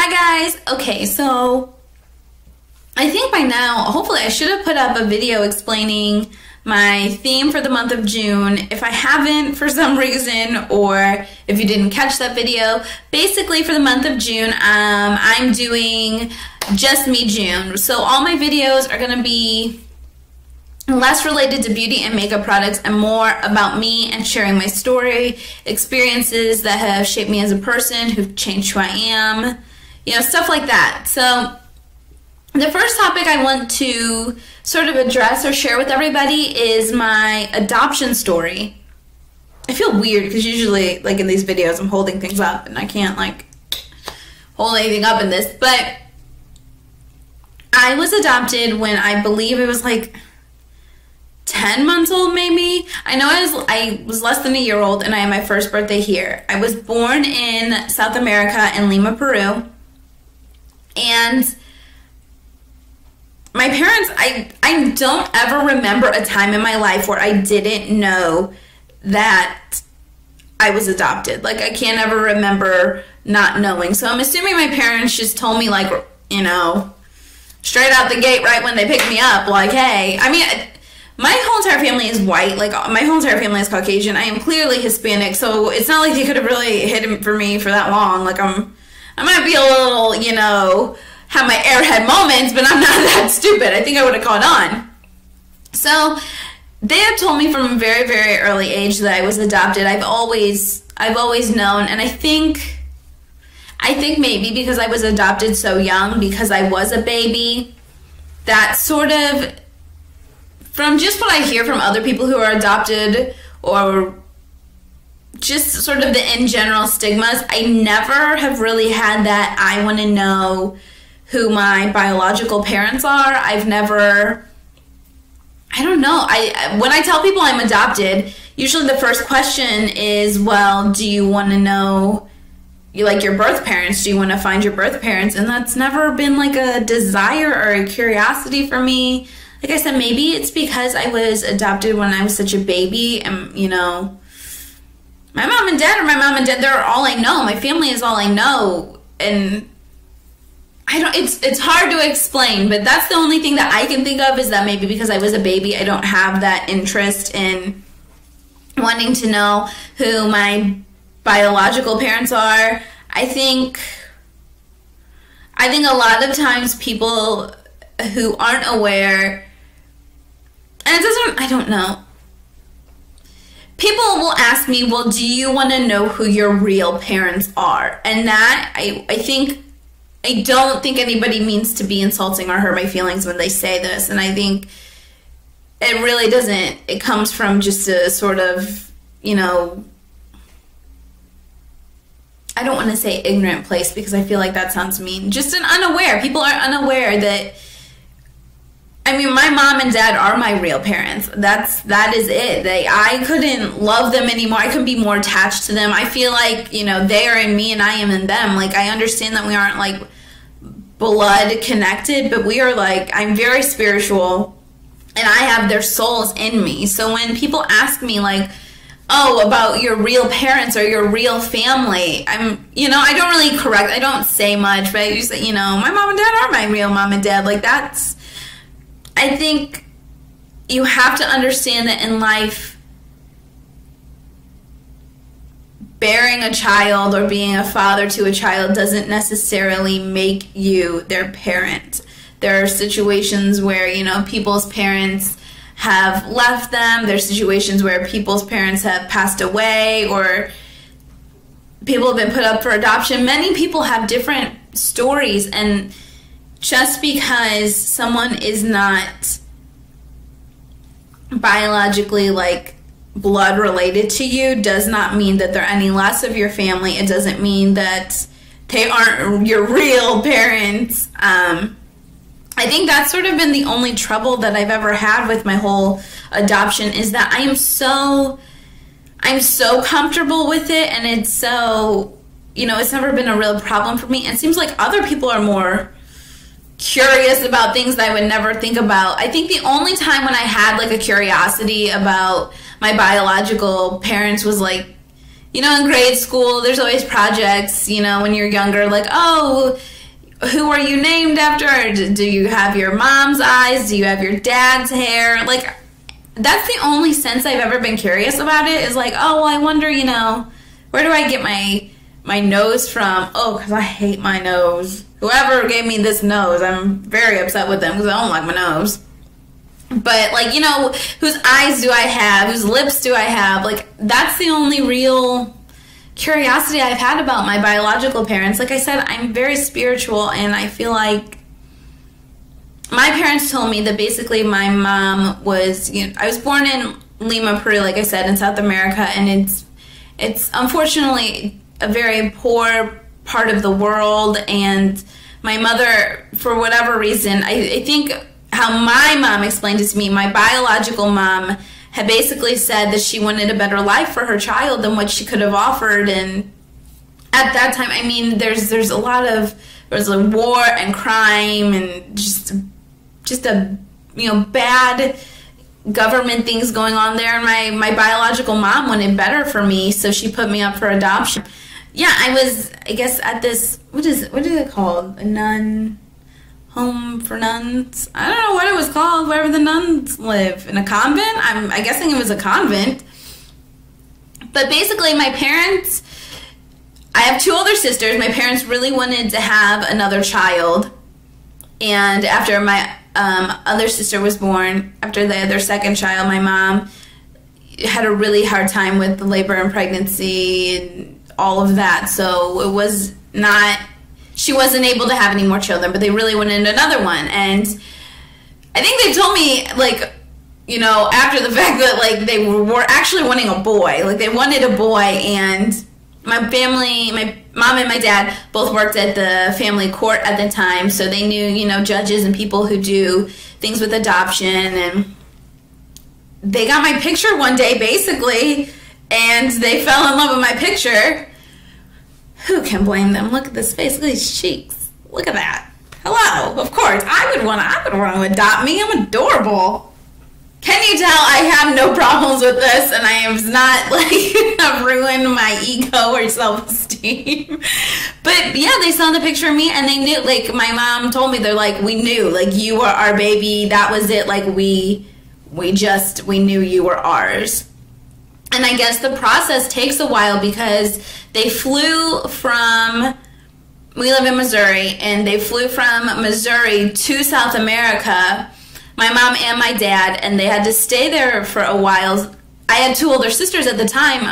Hi guys! Okay, so I think by now, hopefully I should have put up a video explaining my theme for the month of June. If I haven't for some reason, or if you didn't catch that video, basically for the month of June, I'm doing Just Me June. So all my videos are going to be less related to beauty and makeup products and more about me and sharing my story, experiences that have shaped me as a person, who've changed who I am, you know, stuff like that. So the first topic I want to sort of address or share with everybody is my adoption story. I feel weird because usually, like in these videos, I'm holding things up and I can't like hold anything up in this, but I was adopted when I believe it was like 10 months old, maybe. I know I was less than a year old, and I had my first birthday here. I was born in South America in Lima, Peru, and my parents, I don't ever remember a time in my life where I didn't know that I was adopted. Like, I can't ever remember not knowing. So I'm assuming my parents just told me, like, you know, straight out the gate right when they picked me up, like, hey, I mean, my whole entire family is white. Like, my whole entire family is Caucasian. I am clearly Hispanic, so it's not like they could have really hidden for me for that long. Like, I might be a little, you know, have my airhead moments, but I'm not that stupid. I think I would have caught on. So they have told me from a very, very early age that I was adopted. I've always known, and I think maybe because I was adopted so young, because I was a baby, that sort of, from just what I hear from other people who are adopted, or just sort of the in general stigmas, I never have really had that I want to know who my biological parents are. I've never, I don't know. When I tell people I'm adopted, usually the first question is, well, do you want to know your birth parents? Do you want to find your birth parents? And that's never been like a desire or a curiosity for me. Like I said, maybe it's because I was adopted when I was such a baby, and, you know, my mom and dad are my mom and dad. They're all I know. My family is all I know. And it's hard to explain, but that's the only thing that I can think of, is that maybe because I was a baby, I don't have that interest in wanting to know who my biological parents are. I think a lot of times people who aren't aware, and I don't know. People will ask me, well, do you want to know who your real parents are? And that, I don't think anybody means to be insulting or hurt my feelings when they say this. And I think it really doesn't. It comes from just a sort of, you know, I don't want to say ignorant place, because I feel like that sounds mean. Just an unaware. People are unaware that, I mean, my mom and dad are my real parents. That is it. I couldn't love them anymore. I couldn't be more attached to them. I feel like, you know, they are in me and I am in them. Like, I understand that we aren't like blood connected, but we are like, I'm very spiritual and I have their souls in me. So when people ask me like, oh, about your real parents or your real family, you know, I don't really correct. I don't say much, but I just say, you know, my mom and dad are my real mom and dad. Like, I think you have to understand that in life, bearing a child or being a father to a child doesn't necessarily make you their parent. There are situations where, you know, people's parents have left them. There's situations where people's parents have passed away, or people have been put up for adoption. Many people have different stories, and just because someone is not biologically like blood related to you does not mean that they're any less of your family. It doesn't mean that they aren't your real parents. I think that's sort of been the only trouble that I've ever had with my whole adoption, is that I'm so comfortable with it, and it's so, you know, it's never been a real problem for me. It seems like other people are more curious about things that I would never think about. I think the only time when I had like a curiosity about my biological parents was like you know, in grade school, there's always projects, you know, when you're younger, like, oh, who are you named after? Do you have your mom's eyes? Do you have your dad's hair? Like, that's the only sense I've ever been curious about it, is like, oh, well, I wonder, you know, where do I get my nose from? Oh, because I hate my nose. Whoever gave me this nose, I'm very upset with them because I don't like my nose. But, like, you know, whose eyes do I have? Whose lips do I have? Like, that's the only real curiosity I've had about my biological parents. Like I said, I'm very spiritual, and I feel like my parents told me that basically my mom was, you know, I was born in Lima, Peru, like I said, in South America, and it's unfortunately a very poor part of the world, and my mother, for whatever reason, I think how my mom explained it to me, my biological mom had basically said that she wanted a better life for her child than what she could have offered. And at that time, I mean, there's a lot of, there's a war and crime and just a, you know, bad government things going on there. And my biological mom wanted better for me, so she put me up for adoption. Yeah, I was, I guess, at this, what is it called? A nun... home for nuns. I don't know what it was called, wherever the nuns live. In a convent? I'm guessing it was a convent. But basically, my parents, I have two older sisters. My parents really wanted to have another child. And after my other sister was born, after their second child, my mom had a really hard time with the labor and pregnancy and all of that. So it was not... She wasn't able to have any more children, but they really wanted another one. And I think they told me, like, you know, after the fact that, like, they were actually wanting a boy. Like, they wanted a boy, and my family, my mom and my dad both worked at the family court at the time, so they knew, you know, judges and people who do things with adoption. And they got my picture one day, basically, and they fell in love with my picture. Who can blame them? Look at this face. Look at these cheeks. Look at that. Hello. Of course, I would want to adopt me. I'm adorable. Can you tell I have no problems with this, and I am not, like, ruined my ego or self-esteem? But yeah, they saw the picture of me, and they knew. Like, my mom told me, they're like, we knew, like, you were our baby. That was it. Like, we knew you were ours. And I guess the process takes a while because they flew from, we live in Missouri, and they flew from Missouri to South America, my mom and my dad, and they had to stay there for a while. I had two older sisters at the time.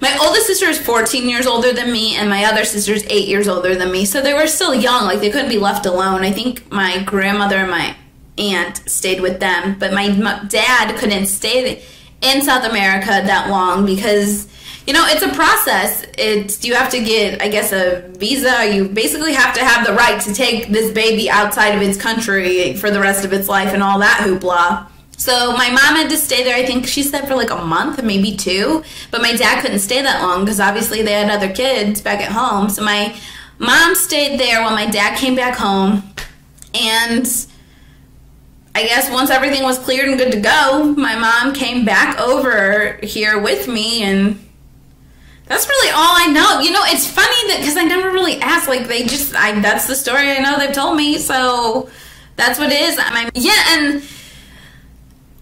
My oldest sister is 14 years older than me, and my other sister is 8 years older than me. So they were still young, like they couldn't be left alone. I think my grandmother and my aunt stayed with them, but my dad couldn't stay in South America that long because, you know, it's a process. You have to get, I guess, a visa. You basically have to have the right to take this baby outside of its country for the rest of its life and all that hoopla. So my mom had to stay there, I think she said for like a month, maybe 2. But my dad couldn't stay that long because obviously they had other kids back at home. So my mom stayed there while my dad came back home. And I guess once everything was cleared and good to go, my mom came back over here with me, and that's really all I know. You know, it's funny that because I never really asked, like that's the story I know they've told me, so that's what it is. Yeah, and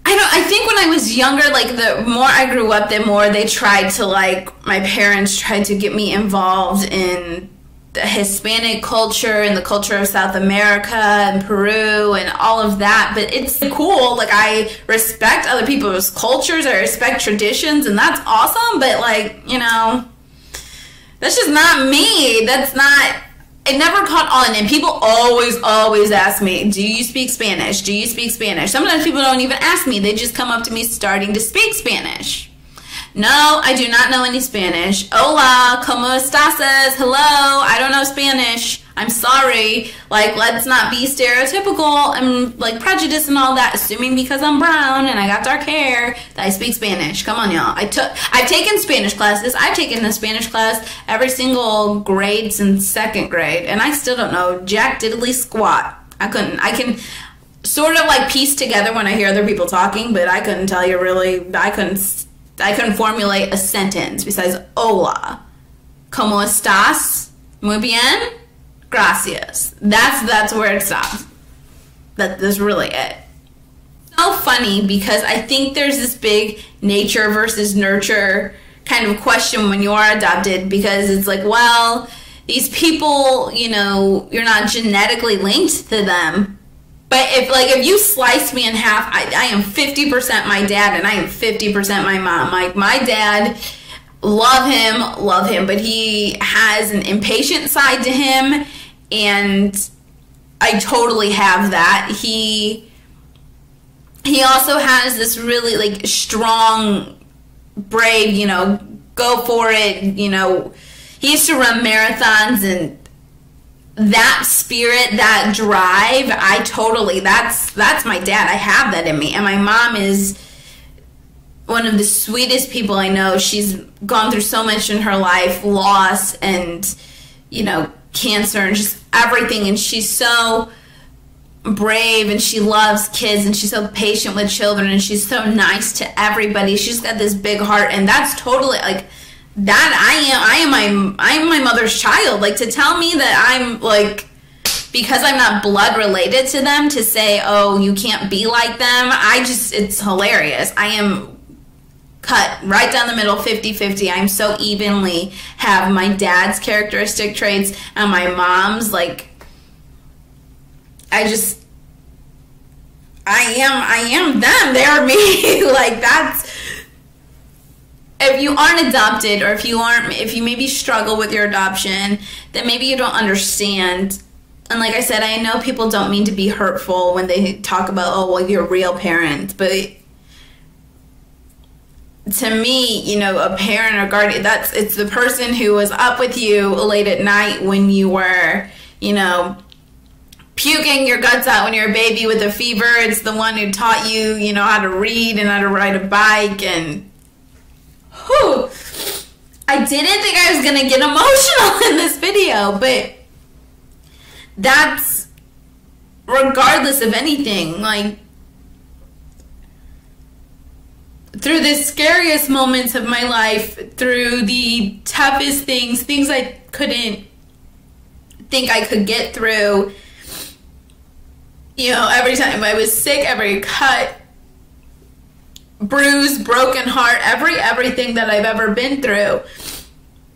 I think when I was younger, like the more I grew up, the more they tried to, like, my parents tried to get me involved in the Hispanic culture and the culture of South America and Peru and all of that. But it's cool. Like, I respect other people's cultures. I respect traditions, and that's awesome. But, like, you know, that's just not me. That's not, it never caught on. And people always ask me, do you speak Spanish? Do you speak Spanish? Sometimes people don't even ask me. They just come up to me starting to speak Spanish. No, I do not know any Spanish. Hola, ¿cómo estás? Hello, I don't know Spanish. I'm sorry. Like, let's not be stereotypical and, like, prejudice and all that, assuming because I'm brown and I got dark hair that I speak Spanish. Come on, y'all. I've taken Spanish classes. I've taken a Spanish class every single grade since 2nd grade, and I still don't know jack diddly squat. I can sort of, like, piece together when I hear other people talking, but I couldn't tell you really. I couldn't I couldn't formulate a sentence besides hola. ¿Cómo estás? Muy bien. Gracias. That's where it stops. That's really it. So funny because I think there's this big nature versus nurture kind of question when you are adopted, because it's like, well, these people, you know, you're not genetically linked to them. But if you slice me in half, I am 50% my dad and I am 50% my mom. Like, my dad, love him, but he has an impatient side to him, and I totally have that. He also has this really, like, strong, brave, you know, go for it, you know. He used to run marathons, and that spirit, that drive, that's my dad. I have that in me. And my mom is one of the sweetest people I know. She's gone through so much in her life, loss and, you know, cancer and just everything. And she's so brave, and she loves kids, and she's so patient with children, and she's so nice to everybody. She's got this big heart, and that's totally, like, that I am my mother's child. Like, to tell me that I'm, like, because I'm not blood related to them, to say, oh, you can't be like them, it's hilarious. I am cut right down the middle, 50-50. I'm so evenly have my dad's characteristic traits and my mom's. Like, I am them. They are me. Like, that's, if you aren't adopted, or if you maybe struggle with your adoption, then maybe you don't understand. And like I said, I know people don't mean to be hurtful when they talk about, oh, well, you're a real parent, but to me, you know, a parent or guardian, it's the person who was up with you late at night when you were, you know, puking your guts out when you're a baby with a fever. It's the one who taught you, you know, how to read and how to ride a bike. And whew, I didn't think I was going to get emotional in this video, but that's regardless of anything. Like, through the scariest moments of my life, through the toughest things I couldn't think I could get through, you know, every time I was sick, every cut, bruise, broken heart, everything that I've ever been through,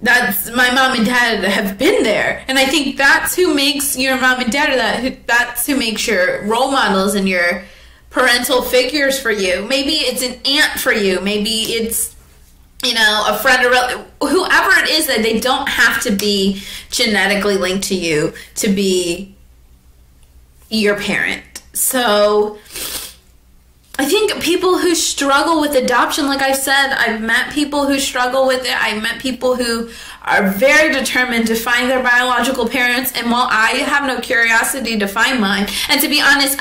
that's my mom and dad have been there. And I think that's who makes your mom and dad, that's who makes your role models and your parental figures for you. Maybe it's an aunt for you. Maybe it's, you know, a friend or whoever it is, that they don't have to be genetically linked to you to be your parent. So I think people who struggle with adoption, like I said, I've met people who struggle with it. I've met people who are very determined to find their biological parents. And while I have no curiosity to find mine, and to be honest,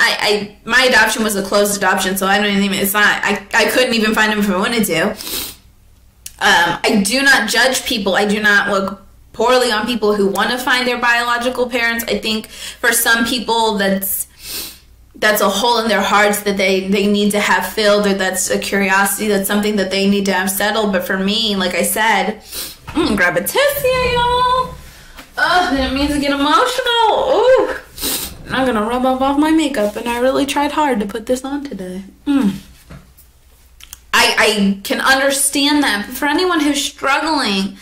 my adoption was a closed adoption, so I couldn't even find them if I wanted to. I do not judge people. I do not look poorly on people who want to find their biological parents. I think for some people that's a hole in their hearts that they need to have filled, or that's a curiosity, that's something that they need to have settled. But for me, like I said, grab a tissue, y'all. Oh, didn't mean to get emotional. Ooh, I'm gonna rub off my makeup, and I really tried hard to put this on today. I can understand that, but for anyone who's struggling,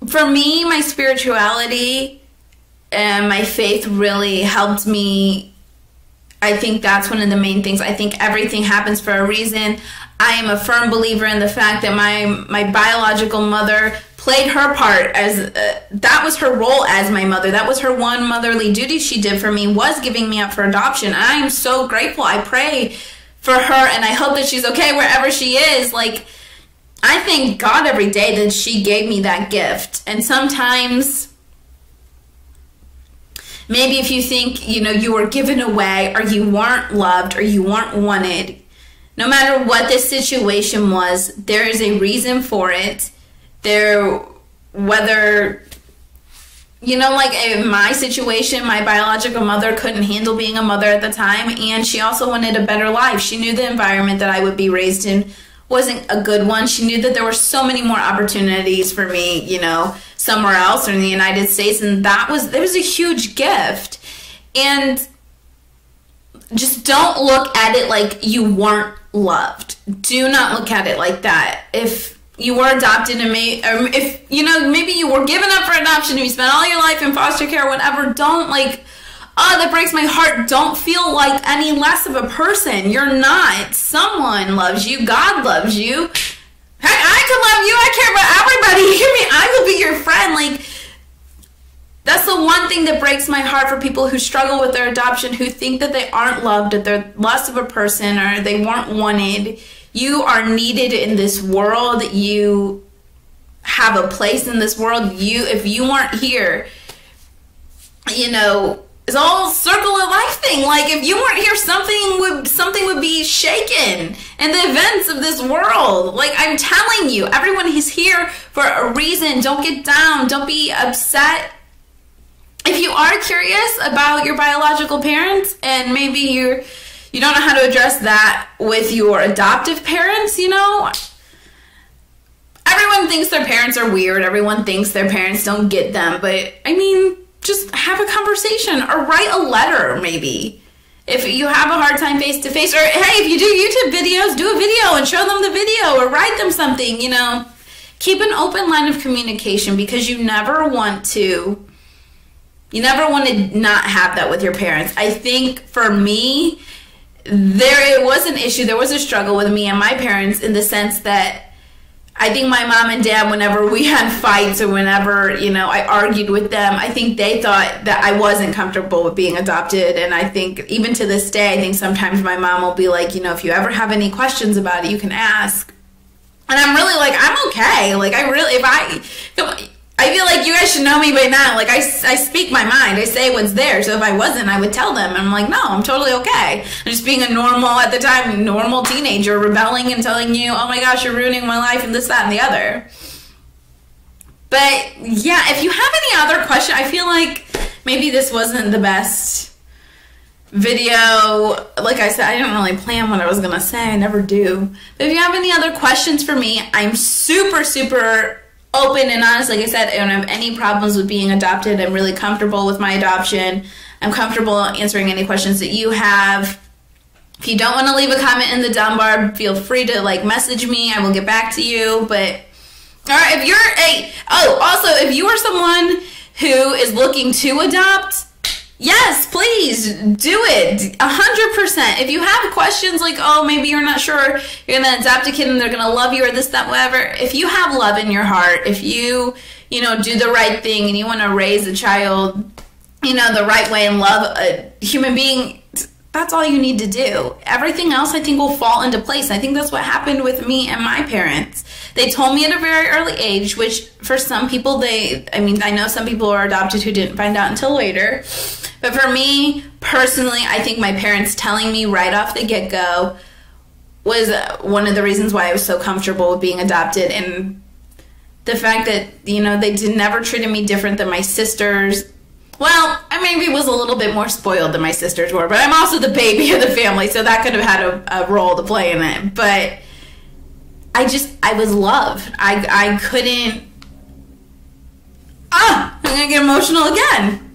for me, my spirituality and my faith really helped me. I think that's one of the main things. I think everything happens for a reason. I am a firm believer in the fact that my biological mother played her part as that was her role as my mother. That was her one motherly duty she did for me, was giving me up for adoption. I am so grateful. I pray for her, and I hope that she's okay wherever she is. Like, I thank God every day that she gave me that gift. And sometimes, maybe if you think, you know, you were given away, or you weren't loved, or you weren't wanted, no matter what the situation was, there is a reason for it. Whether, you know, like in my situation, my biological mother couldn't handle being a mother at the time, and she also wanted a better life. She knew the environment that I would be raised in wasn't a good one. She knew that there were so many more opportunities for me, you know, somewhere else or in the United States, and there was a huge gift. And just don't look at it like you weren't loved. Do not look at it like that. If you were adopted and if, you know, maybe you were given up for adoption and you spent all your life in foster care or whatever, don't like, oh, that breaks my heart. Don't feel like any less of a person. You're not. Someone loves you. God loves you. Heck, I could love you. I care about everybody. You hear me? I will be your friend. Like, that's the one thing that breaks my heart for people who struggle with their adoption, who think that they aren't loved, that they're less of a person, or they weren't wanted. You are needed in this world. You have a place in this world. If you weren't here, you know, it's all circle of life thing. Like, if you weren't here, something would be shaken in the events of this world. Like, I'm telling you, everyone is here for a reason. Don't get down. Don't be upset. If you are curious about your biological parents and maybe you don't know how to address that with your adoptive parents, you know, everyone thinks their parents are weird. Everyone thinks their parents don't get them. But, I mean, just have a conversation or write a letter maybe. If you have a hard time face to face, or hey, if you do YouTube videos, do a video and show them the video or write them something, you know. Keep an open line of communication, because you never want to not have that with your parents. I think for me, it was an issue. There was a struggle with me and my parents in the sense that I think my mom and dad, whenever we had fights or whenever, you know, I argued with them, I think they thought that I wasn't comfortable with being adopted. And I think even to this day, I think sometimes my mom will be like, you know, if you ever have any questions about it, you can ask. And I'm really like, I'm okay. Like, I feel like you guys should know me by now. Like, I speak my mind. I say what's there. So if I wasn't, I would tell them. And I'm like, no, I'm totally okay. I'm just being a at the time, normal teenager, rebelling and telling you, oh my gosh, you're ruining my life and this, that, and the other. But yeah, if you have any other question, I feel like maybe this wasn't the best video. Like I said, I didn't really plan what I was going to say. I never do. But if you have any other questions for me, I'm super, super open and honest. Like I said, I don't have any problems with being adopted. I'm really comfortable with my adoption. I'm comfortable answering any questions that you have. If you don't want to leave a comment in the down bar, feel free to like message me. I will get back to you. But all right, if you are someone who is looking to adopt, yes, please do it. 100%. If you have questions like, oh, maybe you're not sure you're going to adopt a kid and they're going to love you or this, that, whatever. If you have love in your heart, if you do the right thing and you want to raise a child, you know, the right way and love a human being, that's all you need to do. Everything else, I think, will fall into place. I think that's what happened with me and my parents. They told me at a very early age, which for some people, I know some people are adopted who didn't find out until later. But for me, personally, I think my parents telling me right off the get-go was one of the reasons why I was so comfortable with being adopted. And the fact that, you know, they never treated me different than my sisters. Well, I maybe was a little bit more spoiled than my sisters were, but I'm also the baby of the family, so that could have had a role to play in it. But I was loved. I couldn't... I'm going to get emotional again.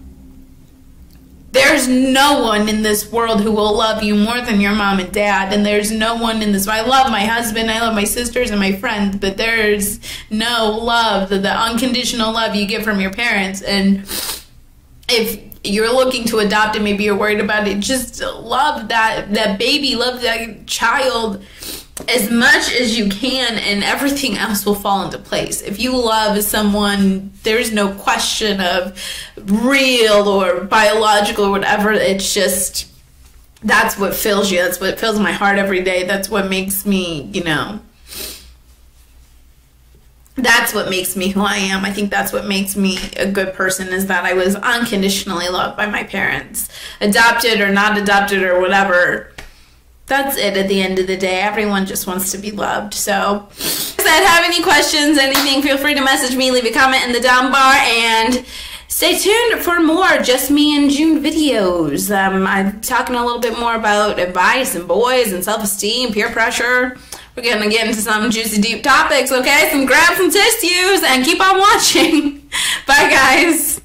There's no one in this world who will love you more than your mom and dad, and there's no one in this... I love my husband, I love my sisters and my friends, but there's no love, the unconditional love you get from your parents. And if you're looking to adopt and maybe you're worried about it, just love that baby, love that child as much as you can, and everything else will fall into place. If you love someone, there's no question of real or biological or whatever. It's just, that's what fills you. That's what fills my heart every day. That's what makes me, you know, that's what makes me who I am. I think that's what makes me a good person, is that I was unconditionally loved by my parents. Adopted or not adopted or whatever, that's it at the end of the day. Everyone just wants to be loved. So, if you have any questions, anything, feel free to message me, leave a comment in the down bar, and stay tuned for more Just Me and June videos. I'm talking a little bit more about advice and boys and self-esteem, peer pressure, We're going to get into some juicy, deep topics, okay? Grab some tissues and keep on watching. Bye, guys.